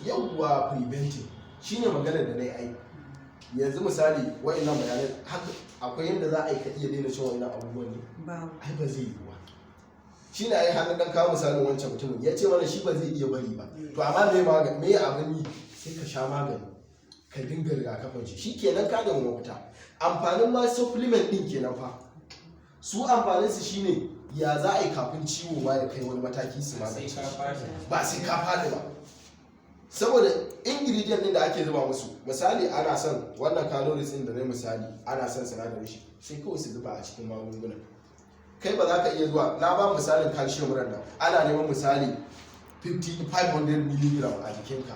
yawwa preventing shine maganar da na yi ai. Yanzu misali wa'annan bayanai haka akwai yadda za a yi ka iya daina cin wa'annan abubuwan ne ai ba zai yi ba. Shi ne ai hannun dan kawo misalin wancan mutumin ya ce mana shi ba zai iya bari ba, to amma me abin yi sai ka sha magani ka dinga rigakafin shi kenan ka gama mafita. Amfanin ma supplement din kenan fa, su amfanin su shine ya za a yi kafin ciwo ma ya kai wani mataki su magance ba sai ka faɗi ba. Saboda ingredient din da ake zuba musu, misali ana son wannan calories din da na misali ana son sinadarin shi sai kawai su zuba a cikin magungunan. Kai ba za ka iya zuwa, na ba misalin calcium ran nan ana neman misali 500 mg a jikinka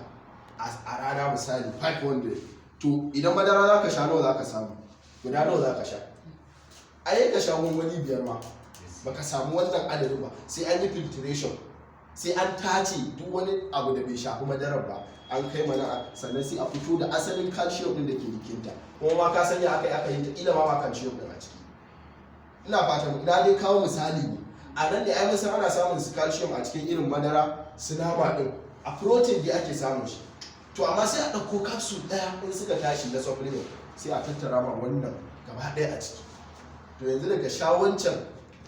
a rana, misali 500. To idan madara za ka sha nawa za ka samu, guda nawa za ka sha? A yi ka sha gwangwani 5 ma baka samu wannan adadin ba, sai an yi filtration, sai an tace duk wani abu da bai shafi madarar ba an kai mana, sannan sai a fito da asalin calcium din da ke jikinta. Kuma ma ka sanya aka yi ta ila ma calcium din a ciki. Ina fatan na dai kawo misali ne a nan da ai musan ana samun su calcium a cikin irin madara su nama din, a protein da ake samun shi. To amma sai a ɗauko capsule ɗaya in suka tashi na supplement sai a tattara ma wannan gaba ɗaya a ciki. To yanzu daga sha wancan,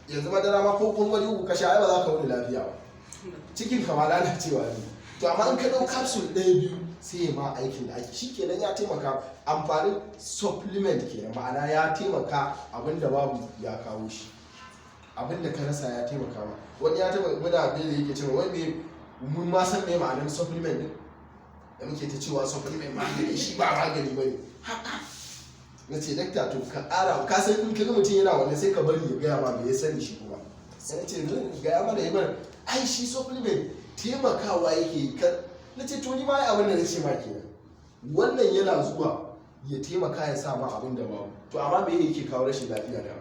yanzu madara ma ko gwangwani uku ka sha ai ba za ka wani lafiya ba, cikin ka ma lalacewa ne. To amma in ka ɗau capsule ɗaya biyu sai ya ma aikin da ake, shi kenan ya taimaka. Amfanin supplement kenan, ma'ana ya taimaka abinda babu ya kawo shi, abinda ka rasa ya taimaka ma. Wani ya taɓa muna abin da yake cewa wai mun ma san me ma'anar supplement din da muke ta cewa supplement magani, shi ba magani bane. Na ce dakta to ka ƙara, ka san in kaga mutum yana wannan sai ka bari ya gaya ma me ya sani shi kuma. Sai na ce gaya mana ya bar ai shi supplement taimakawa yake. Na ce to ni ma abin da na ce ma kenan, wannan yana zuwa ya taimaka ya sa ma abin da babu. To amma me yake kawo rashin lafiya da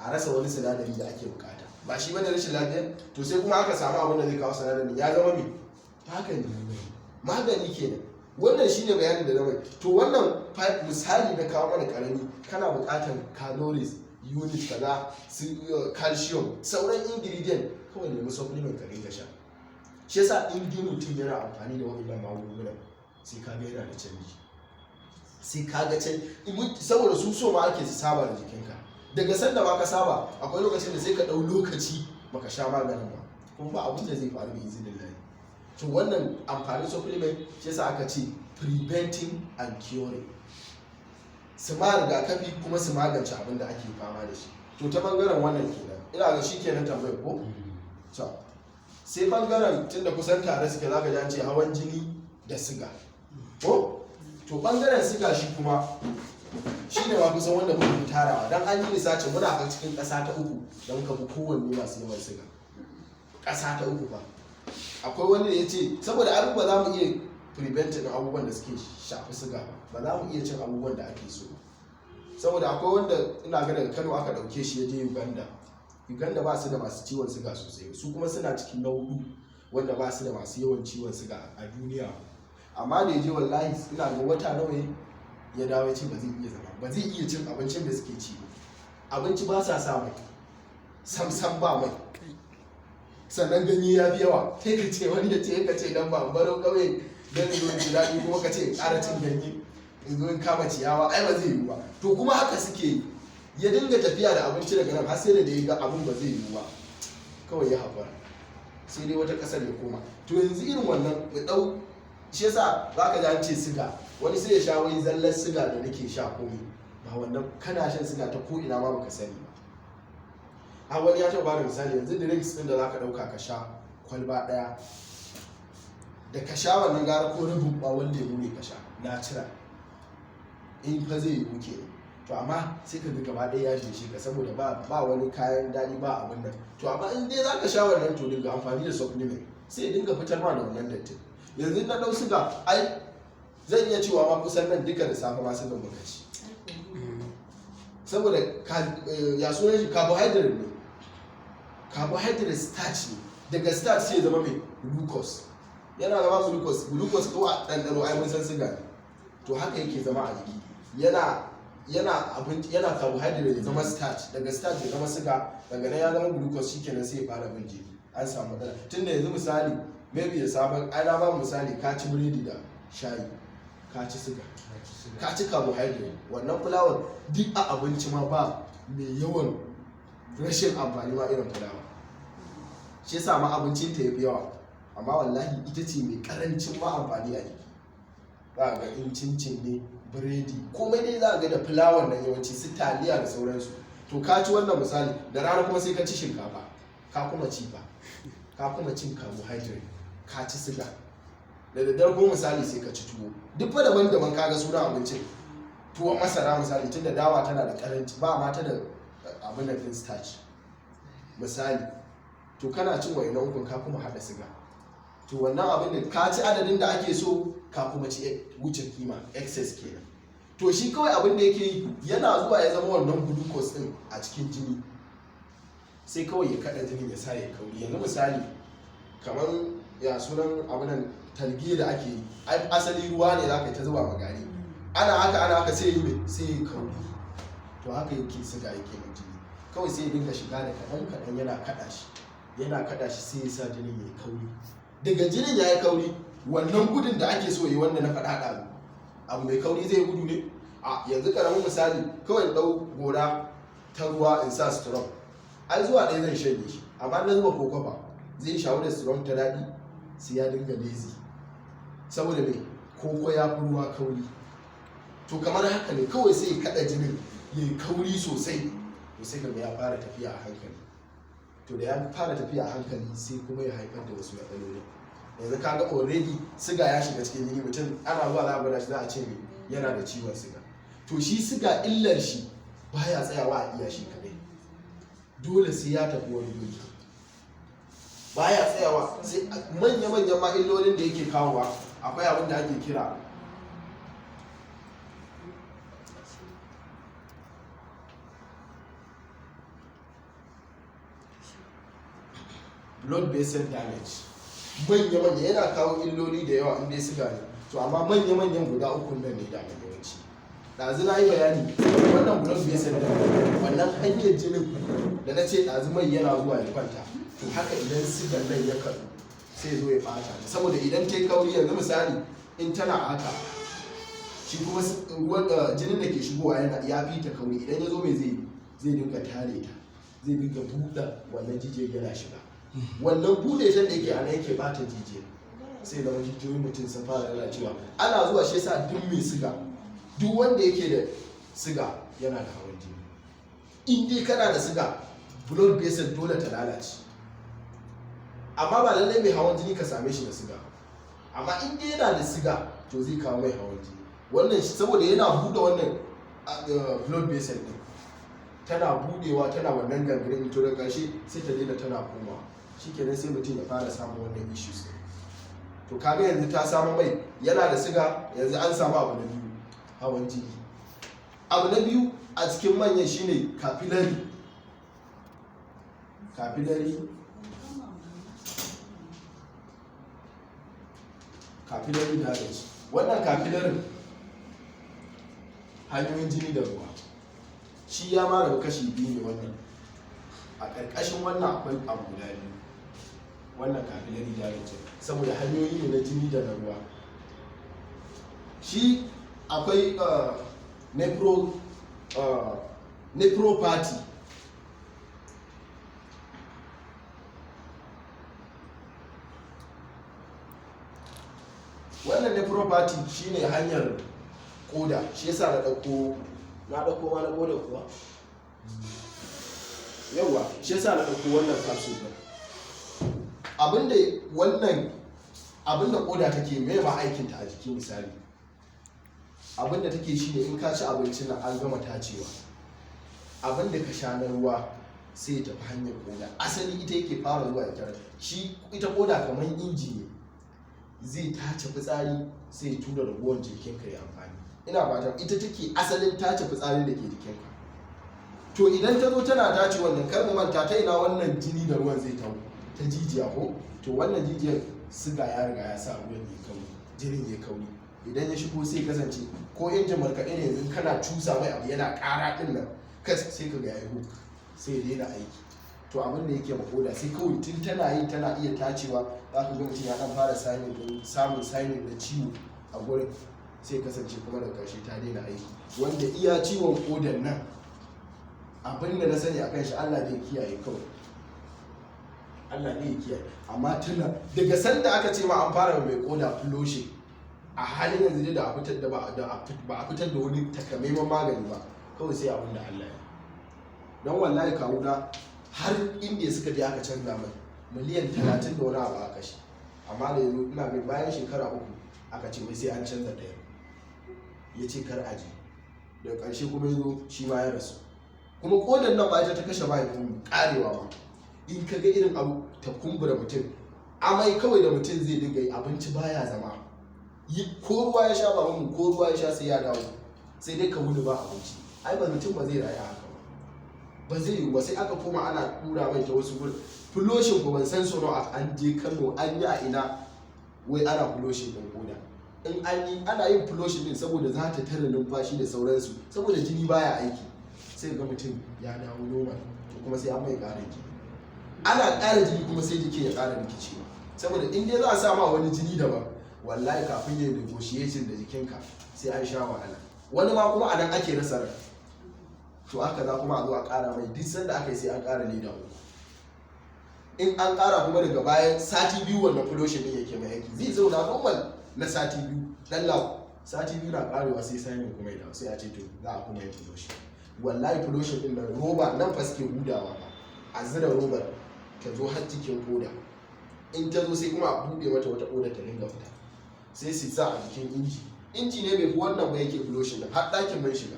a rasa wani sinadari da ake bukata, ba shi bane rashin lafiya? To sai kuma aka samu abin da zai kawo sinadarin ya zama me magani kenan. Wannan shine bayanin da na mai. To wannan misali na kawo mana karami, kana bukatar calories unit kaza, calcium, sauran ingredient, kawai nemi supplement ka dinga sha. Shi yasa in dai mutum yana amfani da waɗannan magungunan sai ka ga yana da canji, sai ka ga canji, saboda su so ma ake su saba da jikinka. Daga sanda ma ka saba akwai lokacin da sai ka ɗau lokaci baka sha maganin ba, kuma ba abin da zai faru da izinin lahi. To wannan amfanin supplement shi yasa aka ce preventing and curing, su ma rigakafi kuma su magance abin da ake fama da shi. To ta bangaren wannan kenan, ina ga shi kenan tambayar ko? Sai bangaren tunda kusan tare suke zaka ji an ce hawan jini da siga ko? To bangaren siga shi kuma shi ne ma kusan wanda muka fi tarawa, dan an yi research muna a cikin ƙasa ta 3 da muka fi kowanne masu yawan siga. Ƙasa ta 3 fa akwai wanda ya ce saboda abubuwa za mu iya preventing abubuwan da suke shafi siga ba za mu iya cin abubuwan da ake so. Saboda akwai wanda ina ga daga Kano aka ɗauke shi ya je Uganda ba su da masu ciwon siga sosai, su kuma suna cikin na 4 wanda ba su da masu yawan ciwon siga a duniya. Amma da ya je wallahi ina ga wata nawa ya dawo ya ce ba zai iya zama, ba zai iya cin abincin da suke ci, abinci ba sa sa mai, sam ba mai, sannan ganye ya fi yawa. Sai ka ce wani ya ce ka ce dan ba baro kawai dan zo ji daɗi kuma ka ce ƙara cin ganye in zo in kama ciyawa, ai ba zai yi ba. To kuma haka suke yi, ya dinga tafiya da abinci daga nan har sai da ya ga abin ba zai yi ba, kawai ya haƙura sai dai wata ƙasar ya koma. To yanzu irin wannan ya ɗau, shi yasa za ka ji an ce siga, wani sai ya sha wai zallar siga da nake sha komai ba wannan, kana shan siga ta ko ina ma baka sani ba. A wani ya taɓa bada misali, yanzu drinks ɗin da za ka ɗauka ka sha kwalba ɗaya, da ka sha wannan gara ko rabin ɓawon lemu ne ka sha natural, in fa zai yi muke. To amma sai ka ga gaba ɗaya ya shi ka, saboda ba wani kayan daɗi ba abin nan. To amma in dai za ka sha wannan to dinga amfani da supplement sai ya dinga fitar ma da wannan dattin. Yanzu na ɗau siga ai zan iya cewa ma kusan nan duka da safe ma sigan muka ci, saboda ya sunan shi carbohydrate ne, carbohydrate starch ne, daga starch sai ya zama mai glucose, yana zama glucose ko a ɗanɗano ai mun san siga ne. To haka yake zama a jiki, yana carbohydrate ya zama starch, daga starch ya zama siga, daga nan ya zama glucose, shikenan sai ya fara bin jini, an samu matsala. Tunda yanzu misali maybe da sabon ana ba misali ka ci biredi da shayi, ka ci siga, ka ci carbohydrate. Wannan fulawar duk a abinci ma ba mai yawan rashin amfani ma irin fulawa. Shi yasa ma abincin ta yafi yawa, amma wallahi ita ce mai karancin ma amfani a jiki. Za ga in cincin ne, biredi, komai dai za ga da fulawar nan yawanci, su taliya da sauransu. To ka ci wannan misali, da rana kuma sai ka ci shinkafa, ka kuma ci ba, ka kuma cin carbohydrate, ka ci siga. Da daddare kuma misali sai ka ci tuwo. Duk fa daban-daban kaga sunan abincin. Tuwon masara misali, tun da dawa tana da karanci, ba ma ta da abin da din starch misali. To kana cin wayannan ukun ka kuma hada siga. To wannan abin da ka ci adadin da ake so, ka kuma ci wuce kima, excess kenan. To shi kawai abin da yake yi, yana zuwa ya zama wannan glucose din a cikin jini, sai kawai ya kada jinin ya sa ya kauri. Yanzu misali kamar ya sunan abinan talge da ake yi, asali ruwa ne za ka ta zuba magari, ana haka sai yi mai sai yi kauri. To haka yake siga yake mai jini, kawai sai ya dinga shiga da kaɗan yana kaɗa shi sai ya sa jinin ya yi kauri. Daga jinin ya yi kauri, wannan gudun da ake so yi, wanda na faɗa abu mai kauri zai gudu ne. A yanzu karamin misali, kawai ɗau gora ta ruwa in sa strong, ai zuwa ɗaya zan shanye shi, amma na zuba kokofa zai shawo da strong ta daɗi, sai ya dinga lazy, saboda mai koko ya fi ruwa kauri. To kamar haka ne, kawai sai ya kaɗa jinin ya yi kauri sosai, to sai kaga ya fara tafiya a hankali. To da ya fara tafiya a hankali sai kuma ya haifar da wasu matsaloli. Yanzu kaga already siga ya shiga cikin jini, mutum ana zuwa za a gwada shi za a ce mai yana da ciwon siga. To shi siga illar shi baya tsayawa a iya shi kadai, dole sai ya tafi wani guri, baya tsayawa. Sai manya-manyan ma illolin da yake kawowa, akwai abin da ake kira blood vessel damage. Manya-manya yana kawo illoli da yawa inda ya siga ne. To amma manya-manyan guda uku nan ne damar yawanci. Ɗazu na yi bayani, wannan blood vessel damage, wannan hanyar jinin da na ce ɗazu mai yana zuwa ya kwanta, to haka idan sigan nan ya karu sai zo ya ɓata. Saboda idan ta yi kauri, yanzu misali in tana haka, shi kuma jinin da ke shigowa ya fi ta kauri, idan ya zo mai zai dinga tare ta, zai dinga buɗe wannan jijiyar yana shiga. Wannan buɗe shan da yake ana yake bata jijiyar, sai zama jijiyoyin mutum sun fara lalacewa. Ana zuwa shi yasa duk mai siga, duk wanda yake da siga yana da hawan jini. In dai kana da siga, blood vessel dole ta lalace. Amma ba lallai mai hawan jini ka same shi da siga, amma in dai yana da siga to zai kawo mai hawan jini. Wannan saboda yana buɗe wannan blood vessel din, tana buɗewa, tana wannan gangrene, to da ƙarshe sai ta daina, tana komawa. Shikenan sai mutum ya fara samun wannan issues. To kaga yanzu ta samu mai, yana da siga, yanzu an samu abu na biyu, hawan jini. Abu na biyu a cikin manyan shine capillary damage. Wannan capillary hanyoyin jini da ruwa, shi ya ma rabu kashi biyu ne. Wannan a ƙarƙashin wannan akwai abu guda biyu, wannan capillary damage, saboda hanyoyi ne na jini da na ruwa. Shi akwai nephropathy. Wannan nephropathy shine hanyar koda, shi yasa na ɗauko ma na koda kuwa yawa, shi yasa na ɗauko wannan capsule ɗin. Abinda koda take mai ma aikinta a jiki misali, abinda take shi ne in ka ci abinci na an gama tacewa, abinda ka sha na ruwa sai ya tafi hanyar koda. Asali ita yake fara zuwa ita koda kamar inji ne, zai tace fitsari sai ya tura ragowar jikinka ya amfani. Ina fatan ita take asalin tace fitsarin da ke jikinka. To idan ta zo tana tace wannan, kar mu manta ta ina wannan jini da ruwan zai tawo, ta jijiya ko? To wannan jijiyar siga ya riga ya sa ruwan ya kauri, jinin ya kauri. Idan ya shigo sai kasance ko injin markaɗe ne, yanzu kana cusa mai abu yana ƙara ɗin nan, sai ka ga ya yi sai ya daina aiki. To abin da yake makoda sai kawai tun tana iya tacewa za ka ga mutum ya dan fara samun signing da ciwo a gurin, sai kasance kuma da karshe ta daina aiki, wanda iya ciwon kodan nan abin da na sani a kan shi Allah zai kiyaye kawai, Allah zai kiyaye. Amma tuna daga sanda aka ce ma an fara mai koda flushing, a halin yanzu da ba a fitar da wani takamaiman magani ba, kawai sai abin da Allah ya. Don wallahi kawuna har inda suka je aka canza mai miliyan 30 da wani abu aka kashe, amma da yanzu ina mai bayan shekara 3 aka ce wai sai an canza ɗaya, ya ce kar aji, daga ƙarshe kuma yazo shi ma ya rasu. Kuma kodan nan ba ita ta kashe mahaifin karewa ba, in ka ga irin abu ta kumbura mutum, amai kawai da mutum zai dinga yi, abinci baya zama, ko ruwa ya sha ba mu, ko ruwa ya sha sai ya dawo, sai dai ka wuni ba abinci. Ai ba mutum ba zai rayu haka ba zai yi ba. Sai aka koma ana tura mai ta wasu gurin fuloshin ko ban san sono an je Kano an yi a ina wai ana fuloshin din koda. In an yi ana yin fuloshin din saboda za ta tare numfashi da sauransu, saboda jini baya aiki, sai ga mutum ya dawo normal, kuma sai an mai ƙarin jini. Ana ƙara jini kuma sai jiki ya ƙara rikicewa, saboda in dai za a sa ma wani jini daban, wallahi kafin ya negotiation da jikinka sai an sha wahala. Wani ma kuma a nan ake rasa rai. To haka za kuma a zo a ƙara mai, duk sanda aka yi sai an ƙara leda uku. In an ƙara kuma daga bayan sati 2 wannan fuloshin din yake mai aiki, zai zauna normal na sati 2, dan sati 2 na ƙarewa sai sanin kuma ya dawo, sai a ce to za a kuma yin fuloshin. Wallahi fuloshin din da roba nan fa suke hudawa ba, a zira robar ta zo har cikin koda, in ta zo sai kuma a buɗe mata wata koda ta dinga fita, sai su sa a jikin inji ne bai fi wannan ba yake fuloshin nan, har ɗakin mai shiga.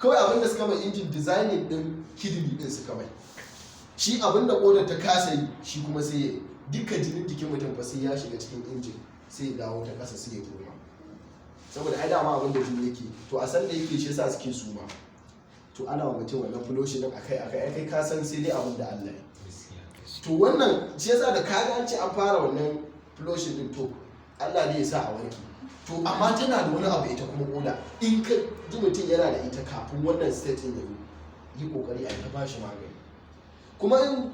Kawai abinda suka mai injin designing din kidney din suka mai, shi abinda kodar ta kasa yi shi kuma sai ya duka jinin jikin mutum fa sai ya shiga cikin injin, sai ya dawo ta kasa sai ya koma, saboda ai dama abinda jini yake, to a san da yake shi yasa suke suma. To ana wa mutum wannan fuloshin din akai ka san sai dai abin da Allah ya. To wannan shi yasa da kaga an ce an fara wannan fuloshin din, to Allah ne ya sa a warke. To amma tana da wani abu ita kuma koda, in ka ji mutum yana da ita kafin wannan state din ya yi kokari a ta bashi magani. Kuma in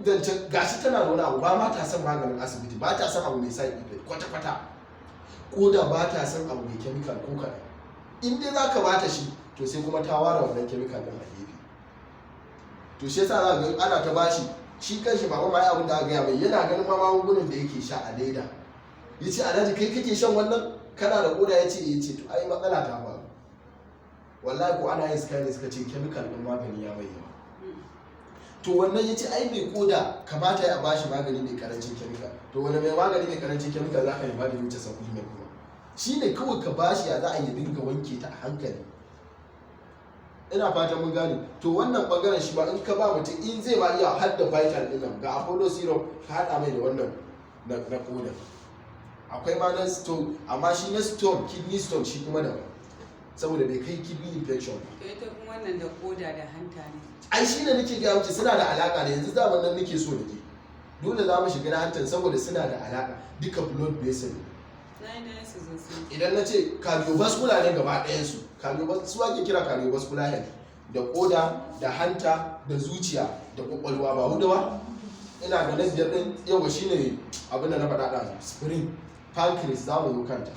gashi tana da wani abu, ba ma ta son maganin asibiti, ba ta son abu mai side effect kwata-kwata, koda ba ta son abu mai chemical ko kaɗan. In dai za ka bata shi, to sai kuma ta ware wannan chemical din a gefe. To shi yasa za ga ana ta bashi, shi kanshi ba ma abin da aka gaya mai, yana ganin ma magungunan da yake sha a leda, ya ce alhaji kai kake shan wannan, kana da koda? Ya ce to ai matsala ta faru. Wallahi ko ana yin scanning suka ce chemical din magani ya mai yawa. To wannan ya ce ai mai koda kamata ya bashi magani mai karancin chemical. To wani mai magani mai karancin chemical za ka yi magani wuce supplement kuma, shi ne kawai ka bashi ya za a yi dinga wanke ta a hankali. Ina fatan mun gane. To wannan bangaren shi ba in ka ba mutum, in zai ba iya har da vital din nan, ga Apollo syrup ka hada mai da wannan na koda. Akwai ma na stone, amma shi na stone, kidney stone shi kuma daban, saboda bai kai kidney infection. To ita kuma wannan da koda da hanta ne. Ai shi ne nake ga miki suna da alaka da yanzu zaman nan nake so da ke. Dole za mu shiga na hantar saboda suna da alaka, duka blood vessel. Idan na ce cardiovascular ne gaba ɗayan su, su ake kira cardiovascular health, da koda da hanta da zuciya da kwakwalwa, ba hudu ba. Ina ga na biyar ɗin yawa shine abin da na faɗa da spleen, pancreas za mu zo kanta,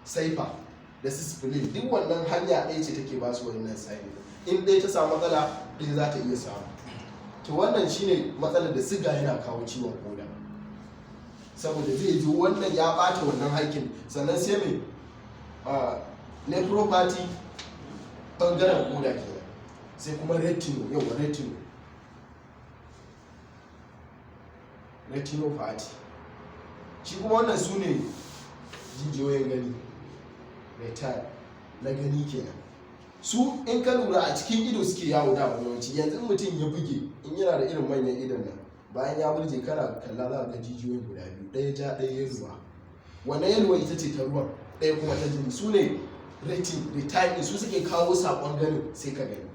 saifa da spleen, duk wannan hanya ɗaya ce take ba su wannan sign. In ɗaya ta samu matsala, ɗaya za ta iya samu. To wannan shine matsalar da siga yana kawo ciwon koda, saboda zai ji wannan ya ɓata wannan haikin. Sannan sai mai nephropathy ɓangaren koda kenan, sai kuma retinopathy, shi kuma wannan su ne jijiyoyin gani, retina na gani kenan. Su in ka lura a cikin ido suke yawo da yawanci. Yanzu mutum ya buge, in yana da irin manyan idon nan, bayan ya burge kana kalla za ga jijiyoyin guda biyu, ɗaya ja ɗaya yaluwa. Wannan yaluwa ita ce ta ruwan, ɗaya kuma ta jini. Su ne retina, su suke kawo saƙon ganin sai ka gani.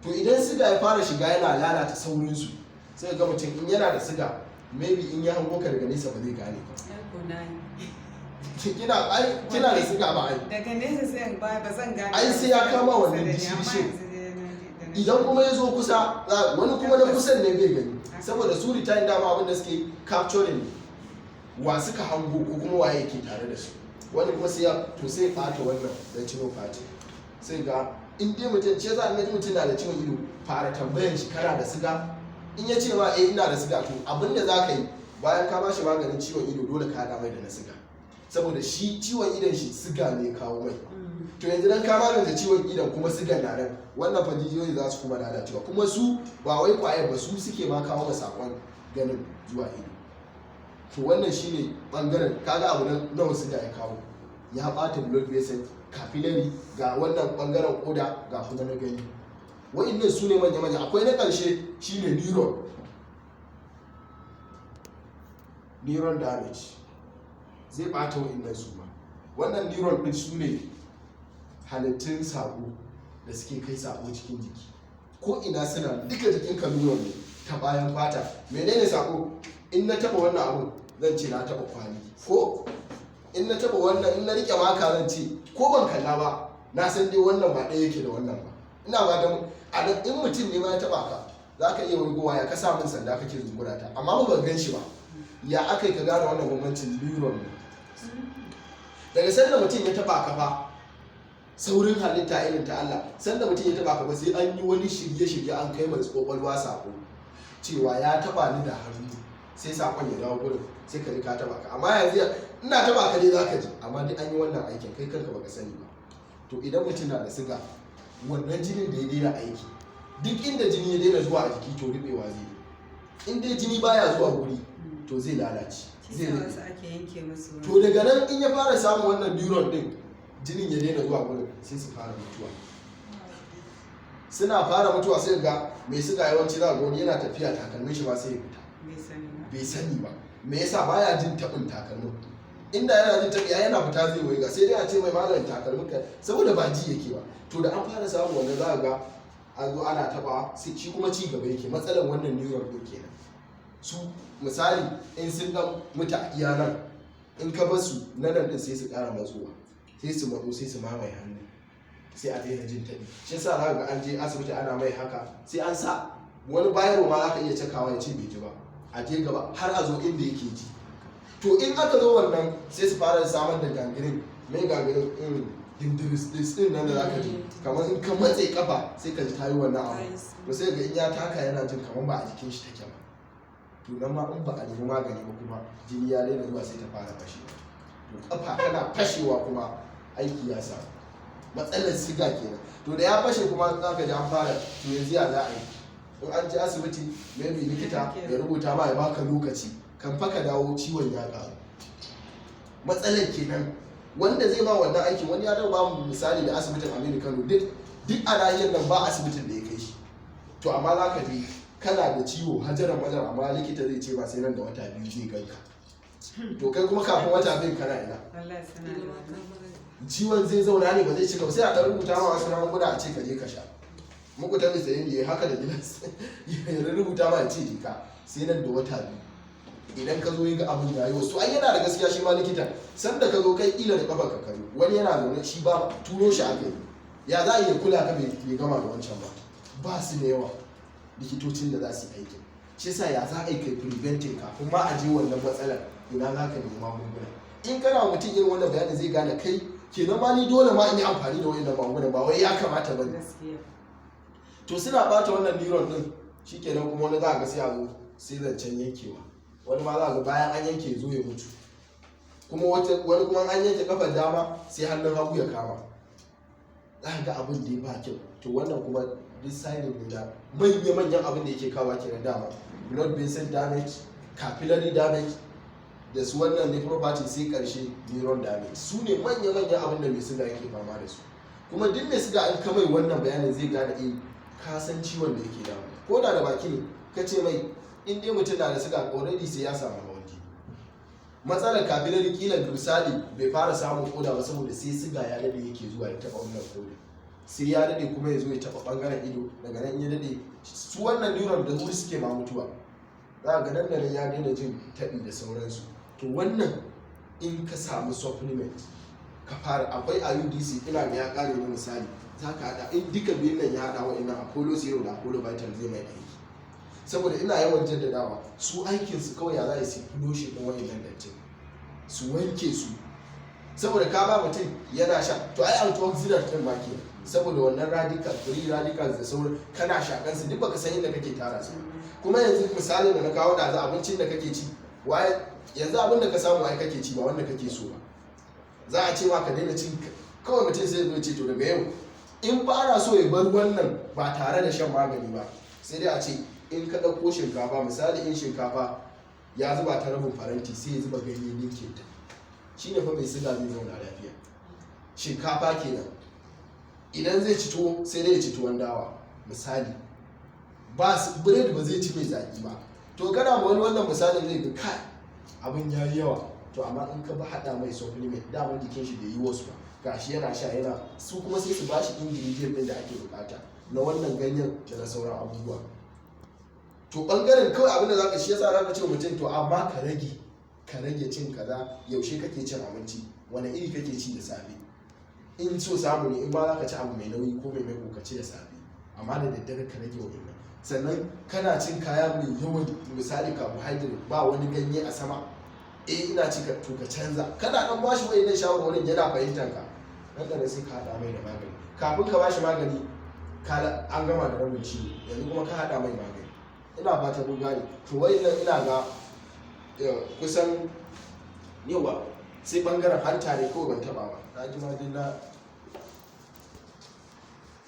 To idan siga ya fara shiga yana lalata saurinsu, sai ga mutum in yana da siga, maybe in ya hango ka daga nesa ba zai gane ba. Kina da siga ba ai. Daga nesa sai ba zan gane. Ai sai ya kama wannan dishin. Idan kuma ya zo kusa, wani kuma na kusan ne bai gani, saboda su retain dama abin da suke capturing. wa suka hango ko kuma waye yake tare da su. Wani kuma sai ya ɓata wannan retinopathy. Sai ga in dai mutum ce za a ji mutum na da ciwon ido, fara tambayan shi kana da siga. In ya ce ma ina da siga, to abin da za ka yi bayan ka ba shi maganin ciwon ido dole ka haɗa mai da na siga, saboda shi ciwon idon shi siga ne kawo mai. To yanzu dan ka magance ciwon idon kuma sigan na nan, wannan fa jijiyoyi za su kuma lalacewa, kuma su ba wai kwayar ba, su suke ma kawo sakon ganin zuwa ido. To wannan shine bangaren, kaga abu nawa siga ya kawo, ya bata blood vessel, capillary, ga wannan bangaren koda, ga kuma na gani. Wa'annan su ne manya-manya. Akwai na ƙarshe shine neuron damage, zai bata wa'annan su ma. Wannan neuron din su ne halittun sako da suke kai sako cikin jiki, ko ina suna duka jikin ka neuron ne ta bayan fata. Menene sako? In na taba wannan abun zan ce na taba kwali, ko in na taba wannan, in na rike maka zan ce ko ban kalla ba na san dai wannan ba ɗaya yake da wannan ba. Ina ba da in mutum ne ma ya taba ka, za ka iya wurgowa ya kasa min sanda kake zungura ta, amma ba ban gan shi ba. Ya aka yi ka gane wannan bambancin neuron ne? Daga sanda mutum ya taba ka fa, saurin halitta irin ta Allah, sanda mutum ya taba ka ba sai an yi wani shirye-shirye an kai mai kwakwalwa sako cewa ya taba ni da hannu, sai sakon ya dawo gurin, sai ka ka taba ka. Amma yanzu ina taba ka dai zaka ji, amma dai an yi wannan aikin kai kanka baka sani ba. To idan mutum na da siga, wannan jinin da ya daina aiki, duk inda jini ya daina zuwa a jiki to rubewa zai yi. In dai jini baya zuwa guri to zai lalace, zai rube. To daga nan in ya fara samun wannan neuron din, jinin ya daina zuwa gurin, sai su fara mutuwa. Suna fara mutuwa sai ga mai siga yawanci za ga wani yana tafiya takalmin shi ba sai ya fita, bai sani ba. Me yasa? Baya jin tabin takalmin. Inda yana jin tabi yana fita zai waiga, sai dai a ce mai malamin takalmin ka, saboda ba ji yake ba. To da an fara samun wannan za ga an zo ana taba, sai shi kuma ci gaba yake. Matsalar wannan neuron din kenan. Su misali in sun dan mutu a iya nan, in ka bar su nan din sai su kara matsowa, sai su matso, sai su mamaye hannu, sai a daina jin tabi. Shi yasa za ga an je asibiti ana mai haka, sai an sa wani bayarwa ma za ka iya cakawa ya ce bai ji ba, a je gaba har a zo inda yake ji. To in aka zo wannan sai su fara samar da gangirin. Mai gangirin dindiris din nan da za ka ji, kamar in ka matse kafa sai ka ji tayi wannan abu. To sai ga in ya taka yana jin kamar ba a jikin shi take ba. To nan ma in ba a nemi magani ba kuma jini ya daina zuwa sai ta fara fashewa. To kafa tana fashewa kuma aiki ya samu. Matsalar siga kenan. To da ya fashe kuma za ka ji an fara, to yanzu ya za a yi? In an je asibiti, maybe likita ya rubuta ma ya baka lokaci, kan fa ka dawo ciwon ya ƙaru. Matsalar kenan. Wanda zai ma wannan aikin, wani ya dawo ba mu misali da asibitin Aminu Kano, duk a nahiyar nan ba asibitin da ya kai shi. To amma za ka je kana da ciwo hajaran wajen, amma likita zai ce ba sai nan da wata biyu zai ganka. To kai kuma kafin wata biyu kana ina? Ciwon zai zauna ne ba zai cika ba, sai a ɗan rubuta ma wasu magunguna a ce ka je ka sha. Muku ta bisa yin haka da gilas ya rubuta ma ya ce ka sai nan da wata biyu. Idan ka zo yi ga abin yayi wasu, ai yana da gaskiya shi ma likita. Sanda ka zo kai ila da kafa ka karo, wani yana zaune shi ba turo shi aka yi, ya za a iya kula ka bai gama da wancan ba. Ba su da yawa likitocin da za su yi aikin. Shi yasa ya za a yi kai preventing kafin ma a je wannan matsalar, ina za ka nemi magunguna. In kana mutum irin wannan bayani zai gane kai kenan ma ni dole ma in yi amfani da wayannan magunguna, ba wai ya kamata ba ne. To suna bata wannan neuron din, shikenan kuma wani za a ga sai a zo sai zancen yankewa. Wani ma za ga bayan an yanke zo ya mutu. Kuma wani kuma an yanke kafar dama sai hannun hagu ya kama. Za ga abin da ya ba kyau. To wannan kuma duk signing ne da manya-manyan abin da yake kawo kenan dama. Blood vessel damage, capillary damage, da su wannan nephropathy, sai karshe neuron damage. Su ne manya-manyan abin da mai siga yake fama da su. Kuma duk mai siga an kamai wannan bayanin zai gane ka san ciwon da yake damu. Ko da baki ne ka ce mai in dai mutum na da siga already sai ya samu hawan jini. Matsalar capillary kila misali bai fara samun koda ba, saboda sai siga ya dade yake zuwa ya taba wannan koda, sai ya dade kuma ya zo ya taba bangaren ido. Daga nan ya dade su wannan neuron da wuri suke ma mutuwa, za ga nan da nan ya daina jin tabi da sauransu. To wannan in ka samu supplement ka fara, akwai IUDC ina ga ya kare ni misali, za ka hada in duka biyun nan ya hada wa'annan Apollo 0 da Apollo Vital zai mai aiki. Saboda ina yawan jaddadawa su aikinsu kawai ya za su fulo shi ɗin wa'annan dattin. su wanke su, saboda ka ba mutum yana sha to ai antioxidant din ma ke, saboda wannan radical free radicals da sauran kana shakan su duk baka san inda kake tara su. Kuma yanzu misalin da na kawo da za abincin da kake ci waye yanzu abin da ka samu ai kake ci ba wanda kake so ba. Za a ce ma ka daina cin kawai mutum sai zo ce to daga yau in ba ana so ya bar wannan ba tare da shan magani ba, sai dai a ce in ka ɗauko shinkafa, misali in shinkafa ya zuba ta rabin faranti sai ya zuba ganye ninkin ta, shi ne fa mai siga zai zauna lafiya. Shinkafa kenan. Idan zai ci tuwo sai dai ya ci tuwon dawa misali, ba biredi ba zai ci mai zaki ba. To kana ma wani wannan misalin zai ga kai abin ya yi yawa, to amma in ka ba haɗa mai supplement daman jikin shi bai yi wasu ba, gashi yana sha yana su kuma sai su ba shi ingredient ɗin da ake bukata na wannan ganyen da na sauran abubuwa. To bangaren kawai abin da zaka shi yasa zaka ce mutum to amma ka rage cin kaza, yaushe kake cin abinci, wani iri kake ci da safe, in so samu ne in ba zaka ci abu mai nauyi ko mai maiko ka ci da safe, amma da daddare ka rage wannan. Sannan kana cin kaya mai yawan misali carbohydrate ba wani ganye a sama, ina ci to ka canza, kana dan bashi wayannan shawarwarin yana fahimtar ka, nan da sai ka hada mai da magani. Kafin ka bashi magani an gama da rabin ciwo, yanzu kuma ka hada mai magani. Ina fata kun gane. To wayannan ina ga kusan yawa sai bangaren hanta ne kawai ban taba ba, na ji ma